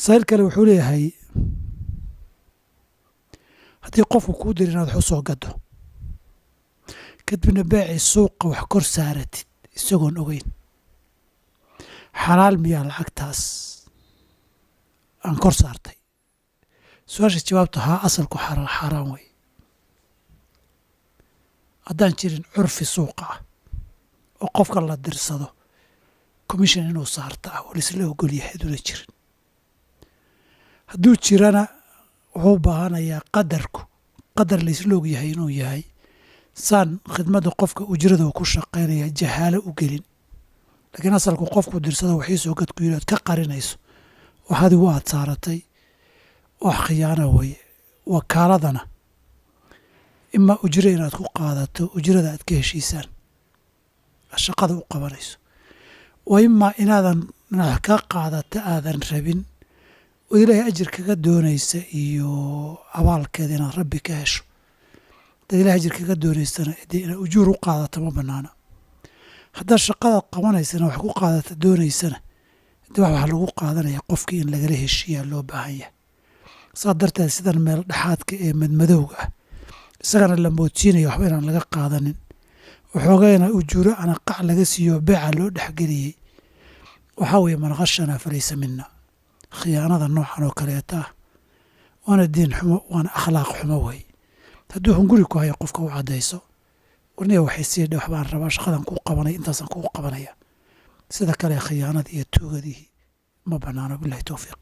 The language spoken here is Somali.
sahil kale wuxuu leeyahay haddii qofku kuu diri inaad wax u soo gado kadibna beecii suuqa wax kor saaratid isagoon ogeyn xalaal miyaa lacagtaas aan kor saartay su-aasha jawaabta haa asalku xaaraan wey haddaan jirin curfi suuqa ah oo qofka la dirsado commission inuu saarta ah oo laisla ogol yahay haduuna jirin hadduu jirana wuxuu u baahanayaa qadar laisla og yahay inuu yahay saan khidmadda qofka ujrada ku shaqaynaya jahaalo u gelin laakiin asalku qofku dirsado waxii soo gadku yidhi ood ka qarinayso wax adigu aad saaratay wax khiyaano weye wakaaladana imaa ujro inaad ku qaadato ujrada aad ka heshiisaan shaqada u qabanayso wa imaa inaad ka qaadata aadan rabin oo ilaahay ajir kaga doonaysa iyo abaalkeeda inaad rabbi ka hesho haddaad ilahay ajir kaga doonaysana dee inaad ujuur u qaadato ma banaana haddaad shaqadaad qabanaysana wax ku qaadata doonaysana dee wax lagu qaadanaya qofkii in lagala heshiiyaa loo baahan yahay saa darteed sidan meel dhexaadka ee madmadowga ah isagana la moodsiinaya waxba inaan laga qaadanin waxoogayna ujuuro ana qac laga siiyo beeca loo dhexgeliyey waxaa weeye man khashanaa falaysa mina khiyaanada noocan oo kaleeta ah waana diin xumo waana akhlaaq xumo wey hadduu hunguri ku hayo qofka u caddayso warniya waxay sii dhe waxbaan rabaa shaqadan kuu qabanaya intaasaan kuu qabanaya sida kale khiyaanada iyo tuugadii ma bannaano bilahi towfiiq